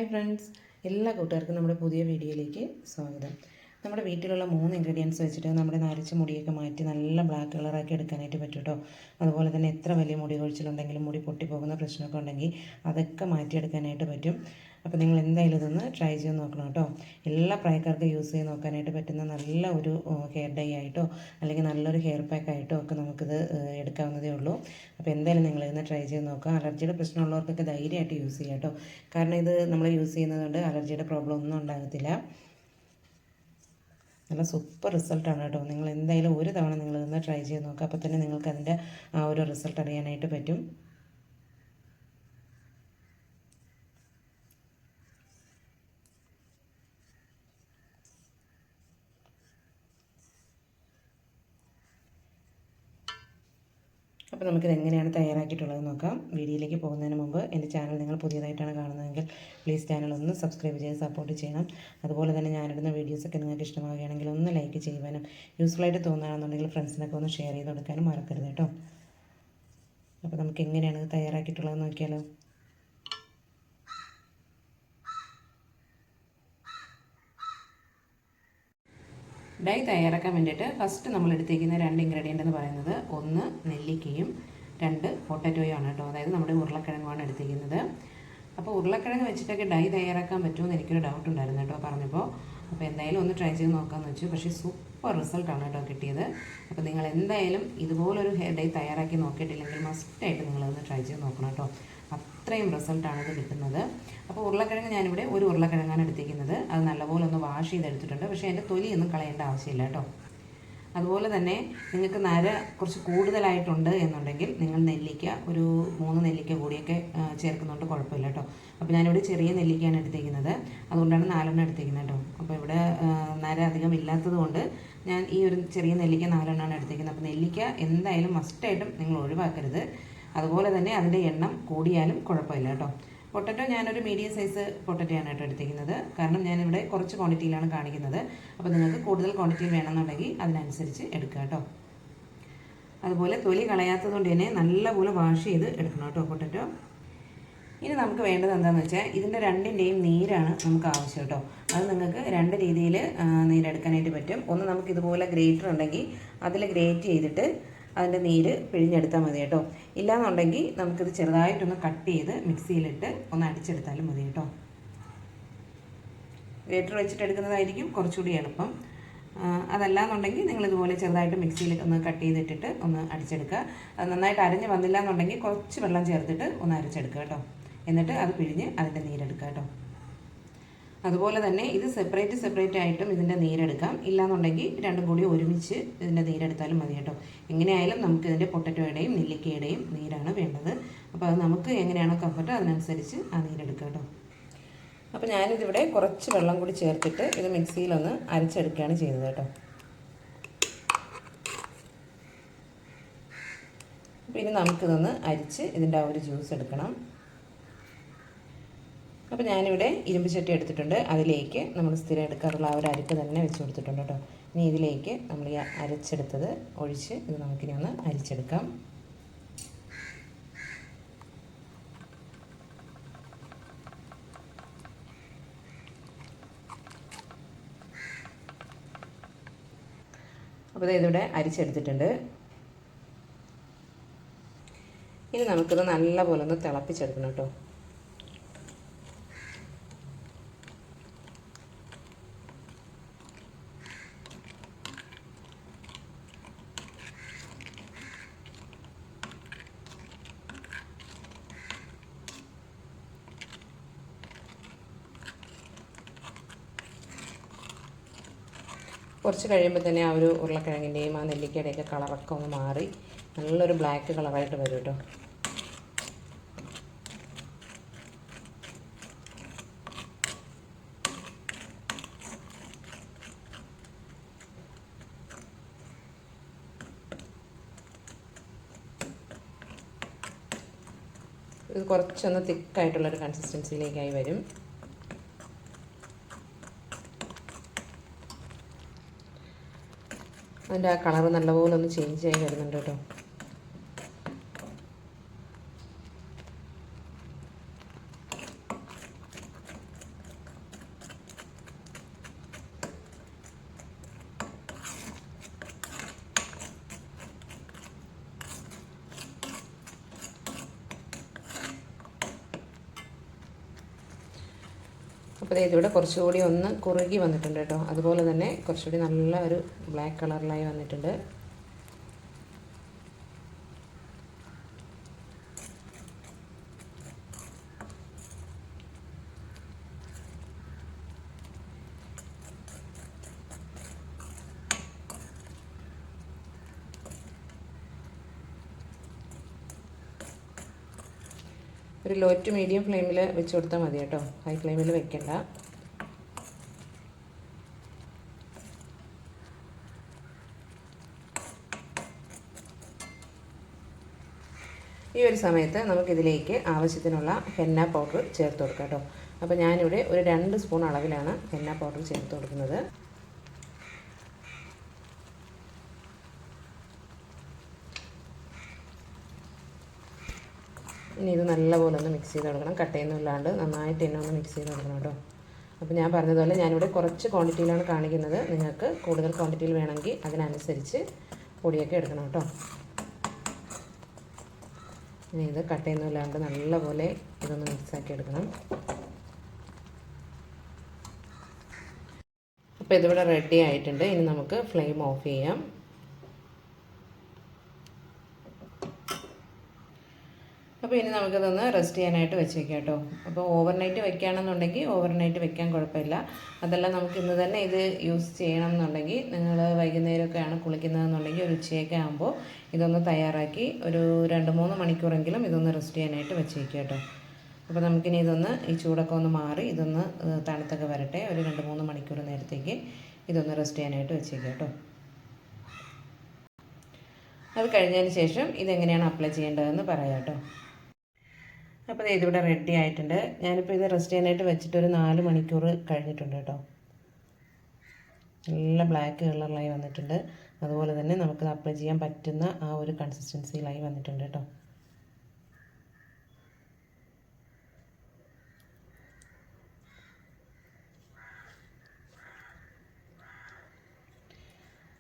Hi friends, എല്ലാ കൂട്ടുകാർക്കും നമ്മുടെ പുതിയ വീഡിയോയിലേക്ക് സ്വാഗതം. നമ്മുടെ വീട്ടിലുള്ള 3 ഇൻഗ്രീഡിയൻസ് വെച്ചിട്ട് നമ്മുടെ നരച്ച മുടിയൊക്കെ മാറ്റി നല്ല ബ്ലാക്ക് കളറാക്കി എടുക്കാനായിട്ട് പറ്റും കേട്ടോ. അതുപോലെ തന്നെ എത്ര വലിയ മുടി കൊഴിച്ചിലുണ്ടെങ്കിലും മുടി പൊട്ടിപ്പോകുന്ന പ്രശ്നമൊക്കെ ഉണ്ടെങ്കിൽ അതൊക്കെ മാറ്റിയെടുക്കാനായിട്ട് പറ്റും. അപ്പോൾ നിങ്ങൾ എന്തായാലും ഇതൊന്ന് ട്രൈ ചെയ്ത് നോക്കണം കേട്ടോ. എല്ലാ പ്രായക്കാർക്കും യൂസ് ചെയ്ത് നോക്കാനായിട്ട് പറ്റുന്ന നല്ല ഒരു ഹെയർ ഡൈ ആയിട്ടോ അല്ലെങ്കിൽ നല്ലൊരു ഹെയർ പാക്ക് ആയിട്ടോ ഒക്കെ നമുക്കിത് എടുക്കാവുന്നതേ ഉള്ളൂ. അപ്പോൾ എന്തായാലും നിങ്ങളിതൊന്ന് ട്രൈ ചെയ്ത് നോക്കുക. അലർജിയുടെ പ്രശ്നമുള്ളവർക്കൊക്കെ ധൈര്യമായിട്ട് യൂസ് ചെയ്യാം കേട്ടോ. കാരണം ഇത് നമ്മൾ യൂസ് ചെയ്യുന്നതുകൊണ്ട് അലർജിയുടെ പ്രോബ്ലം ഒന്നും ഉണ്ടാകത്തില്ല. നല്ല സൂപ്പർ റിസൾട്ടാണ് കേട്ടോ. നിങ്ങൾ എന്തായാലും ഒരു തവണ നിങ്ങളിതൊന്ന് ട്രൈ ചെയ്ത് നോക്കുക. അപ്പോൾ തന്നെ നിങ്ങൾക്ക് അതിൻ്റെ ആ ഒരു റിസൾട്ട് അറിയാനായിട്ട് പറ്റും. അപ്പോൾ നമുക്കിത് എങ്ങനെയാണ് തയ്യാറാക്കിയിട്ടുള്ളത് നോക്കാം. വീഡിയോയിലേക്ക് പോകുന്നതിന് മുമ്പ് എൻ്റെ ചാനൽ നിങ്ങൾ പുതിയതായിട്ടാണ് കാണുന്നതെങ്കിൽ പ്ലീസ് ചാനൽ ഒന്ന് സബ്സ്ക്രൈബ് ചെയ്ത് സപ്പോർട്ട് ചെയ്യണം. അതുപോലെ തന്നെ ഞാനിടുന്ന വീഡിയോസൊക്കെ നിങ്ങൾക്ക് ഇഷ്ടമാവുകയാണെങ്കിൽ ഒന്ന് ലൈക്ക് ചെയ്യുവാനും യൂസ്ഫുള്ളായിട്ട് തോന്നുകയാണെന്നുണ്ടെങ്കിൽ ഫ്രണ്ട്സിനൊക്കെ ഒന്ന് ഷെയർ ചെയ്ത് കൊടുക്കാനും മറക്കരുത് കേട്ടോ. അപ്പോൾ നമുക്ക് എങ്ങനെയാണ് ഇത് തയ്യാറാക്കിയിട്ടുള്ളത് നോക്കിയാലോ. ഡൈ തയ്യാറാക്കാൻ വേണ്ടിയിട്ട് ഫസ്റ്റ് നമ്മൾ എടുത്തേക്കുന്ന 2 ഇൻഗ്രീഡിയൻ്റ് എന്ന് പറയുന്നത് 1 നെല്ലിക്കയും 2 പൊട്ടറ്റോയും ആണ് കേട്ടോ. അതായത് നമ്മുടെ ഉരുളക്കിഴങ്ങുമാണ് എടുത്തേക്കുന്നത്. അപ്പോൾ ഉരുളക്കിഴങ്ങ് വെച്ചിട്ടൊക്കെ ഡൈ തയ്യാറാക്കാൻ പറ്റുമെന്ന് എനിക്കൊരു ഡൗട്ട് ഉണ്ടായിരുന്നു കേട്ടോ പറഞ്ഞപ്പോൾ. അപ്പോൾ എന്തായാലും ഒന്ന് ട്രൈ ചെയ്ത് നോക്കാമെന്ന് വെച്ചു. പക്ഷേ സൂപ്പർ റിസൾട്ടാണ് കേട്ടോ കിട്ടിയത്. അപ്പോൾ നിങ്ങൾ എന്തായാലും ഇതുപോലൊരു ഹെയർ ഡൈ തയ്യാറാക്കി നോക്കിയിട്ടില്ലെങ്കിൽ മസ്റ്റായിട്ട് നിങ്ങളതൊന്ന് ട്രൈ ചെയ്ത് നോക്കണം കേട്ടോ. അത്രയും റിസൾട്ടാണ് ഇത് കിട്ടുന്നത്. അപ്പോൾ ഉരുളക്കിഴങ്ങ് ഞാനിവിടെ ഒരു ഉരുളക്കിഴങ്ങാണ് എടുത്തിരിക്കുന്നത്. അത് നല്ലപോലെ ഒന്ന് വാഷ് ചെയ്തെടുത്തിട്ടുണ്ട്. പക്ഷേ അതിൻ്റെ തൊലിയൊന്നും കളയേണ്ട ആവശ്യമില്ല കേട്ടോ. അതുപോലെ തന്നെ നിങ്ങൾക്ക് നര കുറച്ച് കൂടുതലായിട്ടുണ്ട് എന്നുണ്ടെങ്കിൽ നിങ്ങൾ നെല്ലിക്ക ഒരു 3 നെല്ലിക്ക കൂടിയൊക്കെ ചേർക്കുന്നുണ്ട്, കുഴപ്പമില്ല കേട്ടോ. അപ്പോൾ ഞാനിവിടെ ചെറിയ നെല്ലിക്കയാണ് എടുത്തിരിക്കുന്നത്, അതുകൊണ്ടാണ് 4 എടുത്തിരിക്കുന്നത് കേട്ടോ. അപ്പോൾ ഇവിടെ നര അധികം ഇല്ലാത്തത് കൊണ്ട് ഞാൻ ഈ ഒരു ചെറിയ നെല്ലിക്ക 4 എടുത്തിരിക്കുന്നത്. അപ്പോൾ നെല്ലിക്ക എന്തായാലും മസ്റ്റായിട്ടും നിങ്ങൾ ഒഴിവാക്കരുത്. അതുപോലെ തന്നെ അതിൻ്റെ എണ്ണം കൂടിയാലും കുഴപ്പമില്ല കേട്ടോ. പൊട്ടറ്റോ ഞാനൊരു മീഡിയം സൈസ് പൊട്ടറ്റോയാണ് കേട്ടോ എടുത്തിരിക്കുന്നത്. കാരണം ഞാനിവിടെ കുറച്ച് ക്വാണ്ടിറ്റിയിലാണ് കാണിക്കുന്നത്. അപ്പോൾ നിങ്ങൾക്ക് കൂടുതൽ ക്വാണ്ടിറ്റിയിൽ വേണമെന്നുണ്ടെങ്കിൽ അതിനനുസരിച്ച് എടുക്കുക കേട്ടോ. അതുപോലെ തൊലി കളയാത്തത് കൊണ്ട് തന്നെ നല്ലപോലെ വാഷ് ചെയ്ത് എടുക്കണം കേട്ടോ പൊട്ടറ്റോ. ഇനി നമുക്ക് വേണ്ടത് എന്താണെന്ന് വെച്ചാൽ ഇതിൻ്റെ 2ൻ്റെയും നീരാണ് നമുക്ക് ആവശ്യം കേട്ടോ. അത് നിങ്ങൾക്ക് 2 രീതിയിൽ നീരെടുക്കാനായിട്ട് പറ്റും. ഒന്ന് നമുക്ക് ഇതുപോലെ ഗ്രേറ്റർ ഉണ്ടെങ്കിൽ അതിൽ ഗ്രേറ്റ് ചെയ്തിട്ട് അതിൻ്റെ നീര് പിഴിഞ്ഞെടുത്താൽ മതി കേട്ടോ. ഇല്ലാന്നുണ്ടെങ്കിൽ നമുക്കിത് ചെറുതായിട്ടൊന്ന് കട്ട് ചെയ്ത് മിക്സിയിലിട്ട് ഒന്ന് അടിച്ചെടുത്താലും മതി കേട്ടോ. ഗ്രേറ്റർ വെച്ചിട്ട് എടുക്കുന്നതായിരിക്കും കുറച്ചുകൂടി എളുപ്പം. അതല്ലാന്നുണ്ടെങ്കിൽ നിങ്ങളിതുപോലെ ചെറുതായിട്ട് മിക്സിയിൽ ഒന്ന് കട്ട് ചെയ്തിട്ടിട്ട് ഒന്ന് അടിച്ചെടുക്കുക. അത് നന്നായിട്ട് അരഞ്ഞ് വന്നില്ല എന്നുണ്ടെങ്കിൽ കുറച്ച് വെള്ളം ചേർത്തിട്ട് ഒന്ന് അരച്ചെടുക്കുക കേട്ടോ. എന്നിട്ട് അത് പിഴിഞ്ഞ് അതിൻ്റെ നീരെടുക്കുക കേട്ടോ. അതുപോലെ തന്നെ ഇത് സെപ്പറേറ്റ് ആയിട്ടും ഇതിൻ്റെ നീരെടുക്കാം. ഇല്ലാന്നുണ്ടെങ്കിൽ 2 കൂടി ഒരുമിച്ച് ഇതിൻ്റെ നീരെടുത്താലും മതി കേട്ടോ. എങ്ങനെയായാലും നമുക്ക് ഇതിൻ്റെ പൊട്ടറ്റോയുടെയും നെല്ലിക്കയുടെയും നീരാണ് വേണ്ടത്. അപ്പോൾ അത് നമുക്ക് എങ്ങനെയാണോ കംഫർട്ട് അതിനനുസരിച്ച് ആ നീരെടുക്കുക കേട്ടോ. അപ്പോൾ ഞാനിതിവിടെ കുറച്ച് വെള്ളം കൂടി ചേർത്തിട്ട് ഇത് മിക്സിയിലൊന്ന് അരച്ചെടുക്കുകയാണ് ചെയ്തത് കേട്ടോ. അപ്പോൾ ഇനി നമുക്കിതൊന്ന് അരിച്ച് ഇതിൻ്റെ ആ ഒരു ജ്യൂസ് എടുക്കണം. അപ്പോൾ ഞാനിവിടെ ഇരുമ്പ് ചട്ടി എടുത്തിട്ടുണ്ട്. അതിലേക്ക് നമ്മൾ സ്ഥിരം എടുക്കാറുള്ള ആ ഒരു അരിപ്പ് തന്നെ വെച്ച് കൊടുത്തിട്ടുണ്ട് കേട്ടോ. ഇനി ഇതിലേക്ക് നമ്മൾ ഈ അരച്ചെടുത്തത് ഒഴിച്ച് ഇത് നമുക്കിനി ഒന്ന് അരിച്ചെടുക്കാം. അപ്പോൾ ഇതിവിടെ അരിച്ചെടുത്തിട്ടുണ്ട്. ഇനി നമുക്കിത് നല്ലപോലെ ഒന്ന് തിളപ്പിച്ചെടുക്കണം കേട്ടോ. കുറച്ച് കഴിയുമ്പോൾ തന്നെ ആ ഒരു ഉരുളക്കിഴങ്ങിൻ്റെയും ആ നെല്ലിക്കയുടെയൊക്കെ കളറൊക്കെ ഒന്ന് മാറി നല്ലൊരു ബ്ലാക്ക് കളറായിട്ട് വരും കേട്ടോ. ഇത് കുറച്ചൊന്ന് തിക്കായിട്ടുള്ളൊരു കൺസിസ്റ്റൻസിയിലേക്കായി വരും. അതിൻ്റെ ആ കളറ് നല്ലപോലെ ഒന്ന് ചേഞ്ച് ആയി വരുന്നുണ്ട് കേട്ടോ. അപ്പോൾ ഇതിവിടെ കുറച്ചുകൂടി ഒന്ന് കുറുകി വന്നിട്ടുണ്ട് കേട്ടോ. അതുപോലെ തന്നെ കുറച്ചുകൂടി നല്ല ഒരു ബ്ലാക്ക് കളറിലായി വന്നിട്ടുണ്ട്. ഒരു ലോ ടു മീഡിയം ഫ്ലെയിമിൽ വെച്ച് കൊടുത്താൽ മതി കേട്ടോ. ഹൈ ഫ്ലെയിമിൽ വെക്കണ്ട. ഈ ഒരു സമയത്ത് നമുക്കിതിലേക്ക് ആവശ്യത്തിനുള്ള ഹെന്ന പൗഡർ ചേർത്ത് കൊടുക്കാം കേട്ടോ. അപ്പോൾ ഞാനിവിടെ ഒരു 2 സ്പൂൺ അളവിലാണ് ഹെന്ന പൗഡർ ചേർത്ത് കൊടുക്കുന്നത്. ഇനി ഇത് നല്ലപോലെ ഒന്ന് മിക്സ് ചെയ്ത് കൊടുക്കണം. കട്ടയൊന്നും ഇല്ലാണ്ട് നന്നായിട്ട് തന്നെ ഒന്ന് മിക്സ് ചെയ്ത് കൊടുക്കണം കേട്ടോ. അപ്പോൾ ഞാൻ പറഞ്ഞതുപോലെ ഞാനിവിടെ കുറച്ച് ക്വാണ്ടിറ്റിയിലാണ് കാണിക്കുന്നത്. നിങ്ങൾക്ക് കൂടുതൽ ക്വാണ്ടിറ്റിയിൽ വേണമെങ്കിൽ അതിനനുസരിച്ച് പൊടിയൊക്കെ എടുക്കണം കേട്ടോ. ഇനി ഇത് കട്ടയൊന്നും ഇല്ലാണ്ട് നല്ലപോലെ ഇതൊന്ന് മിക്സാക്കി എടുക്കണം. അപ്പോൾ ഇതിവിടെ റെഡി ആയിട്ടുണ്ട്. ഇനി നമുക്ക് ഫ്ലെയിം ഓഫ് ചെയ്യാം. അപ്പോൾ ഇനി നമുക്കിതൊന്ന് റെസ്റ്റ് ചെയ്യാനായിട്ട് വെച്ചേക്കാം കേട്ടോ. അപ്പോൾ ഓവർനൈറ്റ് വെക്കുകയാണെന്നുണ്ടെങ്കിൽ ഓവർനൈറ്റ് വെക്കാൻ കുഴപ്പമില്ല. അതല്ല നമുക്ക് ഇന്ന് തന്നെ ഇത് യൂസ് ചെയ്യണം എന്നുണ്ടെങ്കിൽ നിങ്ങൾ വൈകുന്നേരമൊക്കെയാണ് കുളിക്കുന്നതെന്നുണ്ടെങ്കിൽ ഒരു ഉച്ചയൊക്കെ ആകുമ്പോൾ ഇതൊന്ന് തയ്യാറാക്കി ഒരു 2-3 മണിക്കൂറെങ്കിലും ഇതൊന്ന് റെസ്റ്റ് ചെയ്യാനായിട്ട് വെച്ചേക്കാം കേട്ടോ. അപ്പോൾ നമുക്കിനി ഇതൊന്ന് ഈ ചൂടൊക്കെ ഒന്ന് മാറി ഇതൊന്ന് തണുത്തൊക്കെ വരട്ടെ. ഒരു 2-3 മണിക്കൂർ നേരത്തേക്ക് ഇതൊന്ന് റെസ്റ്റ് ചെയ്യാനായിട്ട് വെച്ചേക്കാം കേട്ടോ. അത് കഴിഞ്ഞതിന് ശേഷം ഇതെങ്ങനെയാണ് അപ്ലൈ ചെയ്യേണ്ടതെന്ന് പറയാം കേട്ടോ. അപ്പോൾ ഇതിവിടെ റെഡി ആയിട്ടുണ്ട്. ഞാനിപ്പോൾ ഇത് റെസ്റ്റ് ചെയ്യാനായിട്ട് വെച്ചിട്ട് ഒരു 4 മണിക്കൂർ കഴിഞ്ഞിട്ടുണ്ട് കേട്ടോ. നല്ല ബ്ലാക്ക് കളറിലായി വന്നിട്ടുണ്ട്. അതുപോലെ തന്നെ നമുക്കത് അപ്ലൈ ചെയ്യാൻ പറ്റുന്ന ആ ഒരു കൺസിസ്റ്റൻസിയിലായി വന്നിട്ടുണ്ട് കേട്ടോ.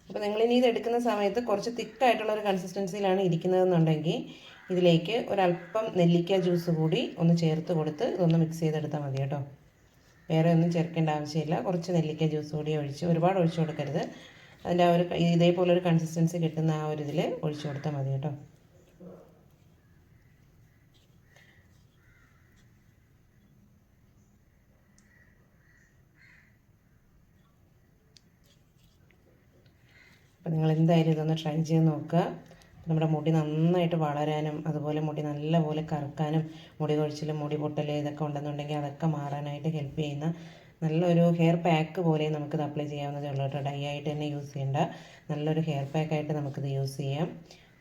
അപ്പോൾ നിങ്ങളിനി ഇത് എടുക്കുന്ന സമയത്ത് കുറച്ച് തിക്കായിട്ടുള്ള ഒരു കൺസിസ്റ്റൻസിയിലാണ് ഇരിക്കുന്നതെന്നുണ്ടെങ്കിൽ ഇതിലേക്ക് ഒരല്പം നെല്ലിക്ക ജ്യൂസ് കൂടി ഒന്ന് ചേർത്ത് കൊടുത്ത് ഇതൊന്ന് മിക്സ് ചെയ്തെടുത്താൽ മതി കേട്ടോ. വേറെ ഒന്നും ചേർക്കേണ്ട ആവശ്യമില്ല. കുറച്ച് നെല്ലിക്ക ജ്യൂസ് കൂടി ഒഴിച്ച്, ഒരുപാട് ഒഴിച്ചു കൊടുക്കരുത്. അതിൻ്റെ ആ ഒരു ഇതേപോലൊരു കൺസിസ്റ്റൻസി കിട്ടുന്ന ആ ഒരു ഇതിൽ ഒഴിച്ചു കൊടുത്താൽ മതി കേട്ടോ. അപ്പോൾ നിങ്ങൾ എന്തായാലും ഇതൊന്ന് ട്രൈ ചെയ്ത് നോക്കുക. നമ്മുടെ മുടി നന്നായിട്ട് വളരാനും അതുപോലെ മുടി നല്ലപോലെ കറുക്കാനും മുടി കൊഴിച്ചിലും മുടി പൊട്ടൽ ഇതൊക്കെ ഉണ്ടെന്നുണ്ടെങ്കിൽ അതൊക്കെ മാറാനായിട്ട് ഹെൽപ്പ് ചെയ്യുന്ന നല്ലൊരു ഹെയർ പാക്ക് പോലെ നമുക്കിത് അപ്ലൈ ചെയ്യാവുന്നതേ ഉള്ളൂ കേട്ടോ. ഡൈ ആയിട്ട് തന്നെ യൂസ് ചെയ്യേണ്ട നല്ലൊരു ഹെയർ പാക്കായിട്ട് നമുക്കിത് യൂസ് ചെയ്യാം.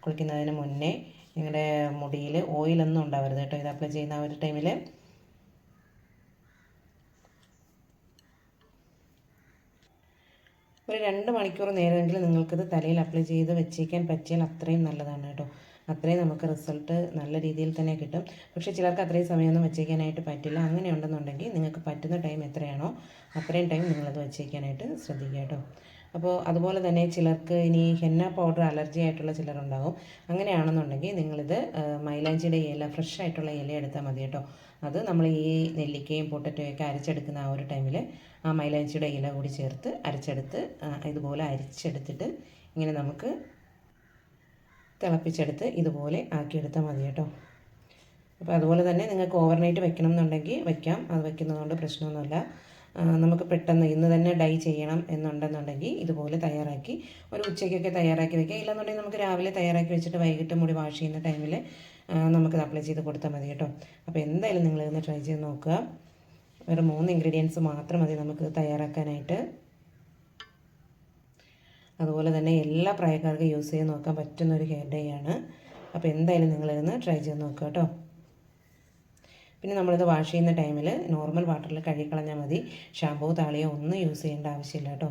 കുളിക്കുന്നതിന് മുന്നേ നിങ്ങളുടെ മുടിയിൽ ഓയിലൊന്നും ഉണ്ടാവരുത് കേട്ടോ ഇത് അപ്ലൈ ചെയ്യുന്ന ആ ഒരു ടൈമിൽ. ഒരു 2 മണിക്കൂർ നേരമെങ്കിലും നിങ്ങൾക്കിത് തലയിൽ അപ്ലൈ ചെയ്ത് വെച്ചേക്കാൻ പറ്റിയാൽ അത്രയും നല്ലതാണ് കേട്ടോ. അത്രയും നമുക്ക് റിസൾട്ട് നല്ല രീതിയിൽ തന്നെ കിട്ടും. പക്ഷേ ചിലർക്ക് അത്രയും സമയമൊന്നും വെച്ചേക്കാനായിട്ട് പറ്റില്ല. അങ്ങനെ ഉണ്ടെന്നുണ്ടെങ്കിൽ നിങ്ങൾക്ക് പറ്റുന്ന ടൈം എത്രയാണോ അത്രയും ടൈം നിങ്ങളത് വെച്ചേക്കാനായിട്ട് ശ്രദ്ധിക്കുക കേട്ടോ. അപ്പോൾ അതുപോലെ തന്നെ ചിലർക്ക് ഇനി ഹെന്ന പൗഡർ അലർജി ആയിട്ടുള്ള ചിലരുണ്ടാകും. അങ്ങനെയാണെന്നുണ്ടെങ്കിൽ നിങ്ങളിത് മൈലാഞ്ചിയുടെ ഇല, ഫ്രഷ് ആയിട്ടുള്ള ഇല എടുത്താൽ മതി കേട്ടോ. അത് നമ്മൾ ഈ നെല്ലിക്കയും പൊട്ടറ്റോയൊക്കെ അരച്ചെടുക്കുന്ന ആ ഒരു ടൈമിൽ ആ മൈലാഞ്ചിയുടെ ഇല കൂടി ചേർത്ത് അരച്ചെടുത്ത് ഇതുപോലെ അരിച്ചെടുത്തിട്ട് ഇങ്ങനെ നമുക്ക് തിളപ്പിച്ചെടുത്ത് ഇതുപോലെ ആക്കിയെടുത്താൽ മതി കേട്ടോ. അപ്പോൾ അതുപോലെ തന്നെ നിങ്ങൾക്ക് ഓവർനൈറ്റ് വെക്കണം എന്നുണ്ടെങ്കിൽ വെക്കാം. അത് വെക്കുന്നതുകൊണ്ട് പ്രശ്നമൊന്നുമില്ല. നമുക്ക് പെട്ടെന്ന് ഇന്ന് തന്നെ ഡൈ ചെയ്യണം എന്നുണ്ടെന്നുണ്ടെങ്കിൽ ഇതുപോലെ തയ്യാറാക്കി ഒരു ഉച്ചയ്ക്കൊക്കെ തയ്യാറാക്കി വെക്കുക. ഇല്ലെന്നുണ്ടെങ്കിൽ നമുക്ക് രാവിലെ തയ്യാറാക്കി വെച്ചിട്ട് വൈകിട്ട് മുടി വാഷ് ചെയ്യുന്ന ടൈമിൽ നമുക്കത് അപ്ലൈ ചെയ്ത് കൊടുത്താൽ മതി കേട്ടോ. അപ്പോൾ എന്തായാലും നിങ്ങളിതൊന്ന് ട്രൈ ചെയ്ത് നോക്കുക. വേറെ 3 ഇൻഗ്രീഡിയൻസ് മാത്രം മതി നമുക്ക് തയ്യാറാക്കാനായിട്ട്. അതുപോലെ തന്നെ എല്ലാ പ്രായക്കാർക്കും യൂസ് ചെയ്ത് നോക്കാൻ പറ്റുന്ന ഒരു ഹെയർ ഡൈ ആണ്. അപ്പോൾ എന്തായാലും നിങ്ങളിതൊന്ന് ട്രൈ ചെയ്ത് നോക്കുക കേട്ടോ. പിന്നെ നമ്മളിത് വാഷ് ചെയ്യുന്ന ടൈമിൽ നോർമൽ വാട്ടറിൽ കഴുകിക്കളഞ്ഞാൽ മതി. ഷാമ്പൂ താളിയോ ഒന്നും യൂസ് ചെയ്യേണ്ട ആവശ്യമില്ല കേട്ടോ.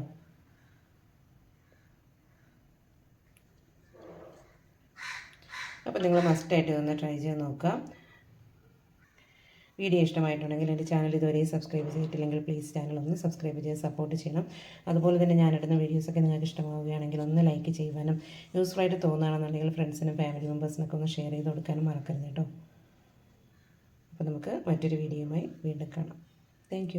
അപ്പോൾ നിങ്ങൾ മസ്റ്റായിട്ട് ഇതൊന്ന് ട്രൈ ചെയ്ത് നോക്കുക. വീഡിയോ ഇഷ്ടമായിട്ടുണ്ടെങ്കിൽ എൻ്റെ ചാനൽ ഇതുവരെ സബ്സ്ക്രൈബ് ചെയ്തിട്ടില്ലെങ്കിൽ പ്ലീസ് ചാനൽ ഒന്ന് സബ്സ്ക്രൈബ് ചെയ്ത് സപ്പോർട്ട് ചെയ്യണം. അതുപോലെ തന്നെ ഞാനിടുന്ന വീഡിയോസൊക്കെ നിങ്ങൾക്ക് ഇഷ്ടമാവുകയാണെങ്കിൽ ഒന്ന് ലൈക്ക് ചെയ്യുവാനും യൂസ്ഫുള്ളായിട്ട് തോന്നുകയാണെന്നുണ്ടെങ്കിൽ ഫ്രണ്ട്സിനും ഫാമിലി മെമ്പേഴ്സിനൊക്കെ ഒന്ന് ഷെയർ ചെയ്ത് കൊടുക്കാനും മറക്കരുത് കേട്ടോ. അപ്പോൾ നമുക്ക് മറ്റൊരു വീഡിയോയുമായി വീണ്ടും കാണാം. താങ്ക്